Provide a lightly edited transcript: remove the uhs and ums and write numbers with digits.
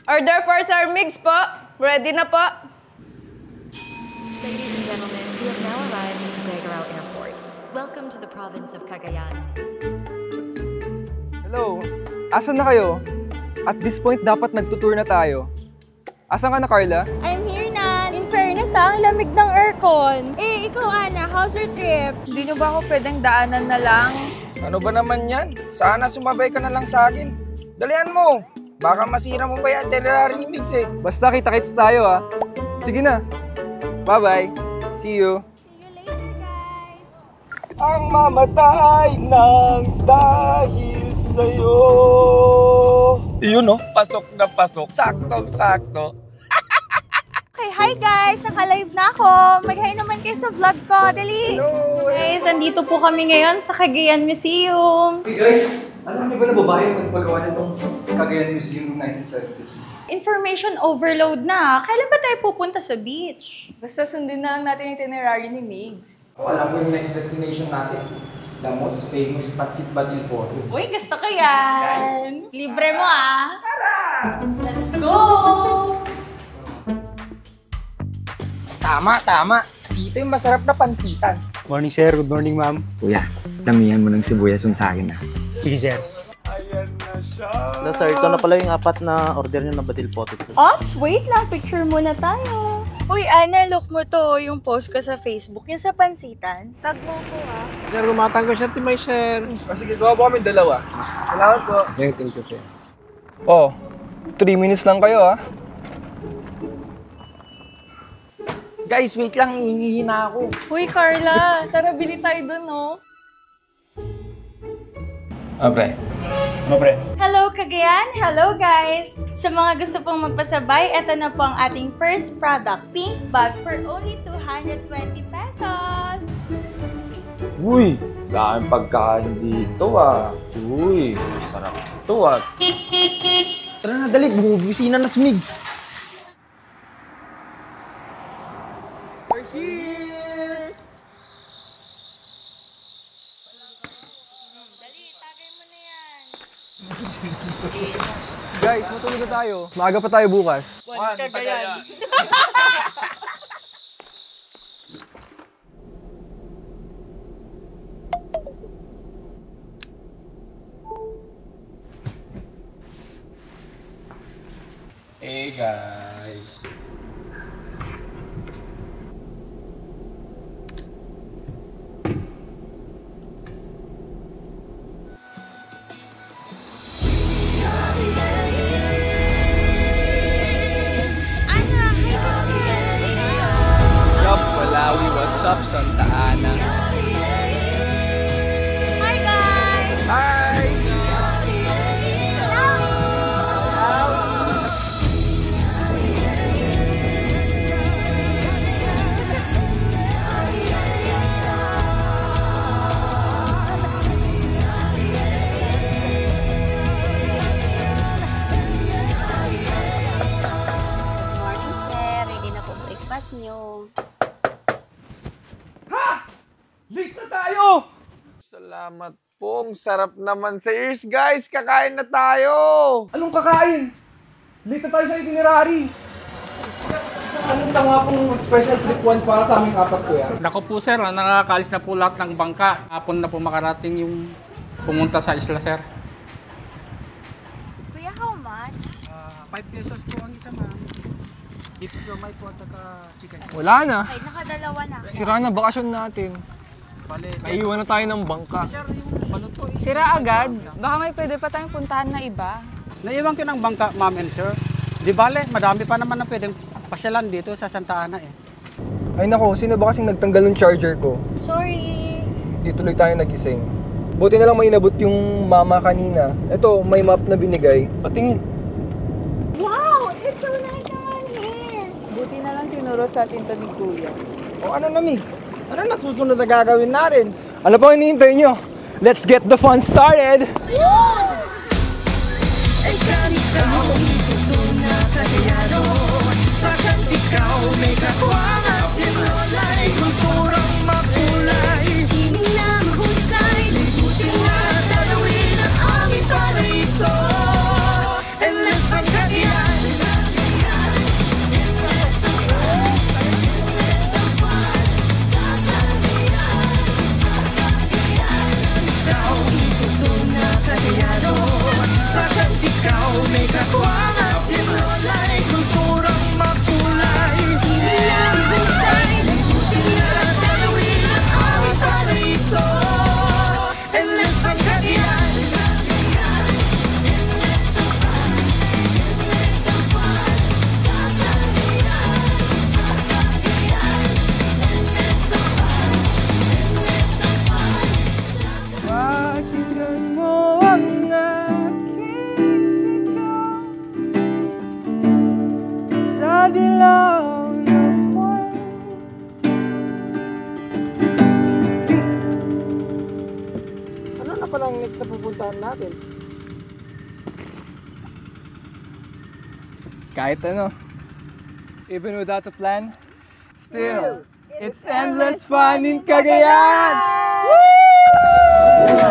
Order for Sir Migs po. Ready na po. Ladies and gentlemen, we have now arrived at Tuguegarao Airport. Welcome to the province of Cagayan. Hello, asan na kayo? At this point, dapat nagtutour na tayo. Asan ka na, Carla? I'm here na. In fairness, ang lamig ng aircon. Eh, ikaw, Ana, how's your trip? Hindi nyo ba ako pwedeng daanan na lang? Ano ba naman yan? Sana sumabay ka na lang sa akin. Dalian mo! Baka masira mo pa yan itinerary ni Migs eh. Basta kita-kits tayo ah. Sige na. Bye-bye. See you. See you later, guys. Ang mamatay ng dahil sa'yo. Iyon no, pasok na pasok. Saktong-sakto. Okay, hi guys! Naka-live na ako. Mag-hi naman kayo sa vlog ko. Dali! Hello! Guys, andito po kami ngayon sa Cagayan Museum. Hey guys, alam niyo ba na babae yung nagpagawa nitong Cagayan Museum noong 1970s? Information overload na. Kailan ba tayo pupunta sa beach? Basta sundin na lang natin yung itinerary ni Migs. Alam mo yung next destination natin? The most famous Patsit Badil Photo. Uy, gusto ko yan! Libre mo ah! Tara! Let's go! Tama, tama. Dito yung masarap na pansitan. Morning, sir. Good morning, ma'am. Kuya, damihan mo ng sibuyas yung sa akin, ha? Sige, sir. Ayan na siya. No, sir, ito na pala yung 4 na order nyo ng Badil Photo. Ops, wait lang. Picture muna tayo. Uy, Ana, look mo to. Yung post ko sa Facebook. Yung sa pansitan. Tag mo ko ah. Sir, gumatang ko, sir. Timay, sir. Sige, gawa po kami dalawa. Salamat po. Thank you, sir. Oh, 3 minutes lang kayo ah. Guys, wait lang. Ihingi na ako. Uy, Carla. Tara, bili tayo dun, no? Pre. Ano, pre? Hello, Cagayan! Hello, guys! Sa mga gusto pong magpasabay, ito na po ang ating first product, pink bag for only 220 pesos! Uy, daming pagkain dito ah. Uy, sarap ito ah. Tara na, dali. Bumubisina na si Migs. We're here! Dali, tagay mo na yan! Guys, matulog na tayo. Maaga pa tayo bukas. Cagayan. Hey guys. Sup, Malawi? What's up, Santa Ana? Hi, guys! Hi! Morning, sir. Ready na po breakfast nyo. Late na tayo! Salamat po. Ang sarap naman sa ears, guys. Kakain na tayo! Anong kakain? Late na tayo sa itinerary. Anong sa nga pong special trip 1 para sa aming apat ko yan? Nako po, sir. Nakakalis na po lahat ng bangka. Hapon na po makarating yung pumunta sa isla, sir. Kuya, how much? 5 pesos po ang isa, ma'am. Beef siomai po at saka chicken. Wala na. Ay, nakadalawa na. Sira na bakasyon natin. Bale, Naiiwan na tayo ng bangka. sir, yung balot po. Sira agad. Baka may pwede pa tayong puntahan na iba. Naiwan ko ng bangka, ma'am and sir. Di bale, madami pa naman na pwedeng pasyalan dito sa Santa Ana eh. Ay nako, sino ba kasing nagtanggal ng charger ko? Sorry. Di tuloy tayo nagising. Buti na lang may inabot yung mama kanina. Ito, may map na binigay. Patingin. Wow! It's so nice naman here! Buti na lang tinuro sa atin to ni Kuya. O ano na, Migs? Ano na susunod na gagawin natin? Ano pa hinihintay nyo? Let's get the fun started! And let's forget naman ang next na pupuntahan natin? Kahit ano. Even without a plan, still, it's endless fun in Cagayan! Woo!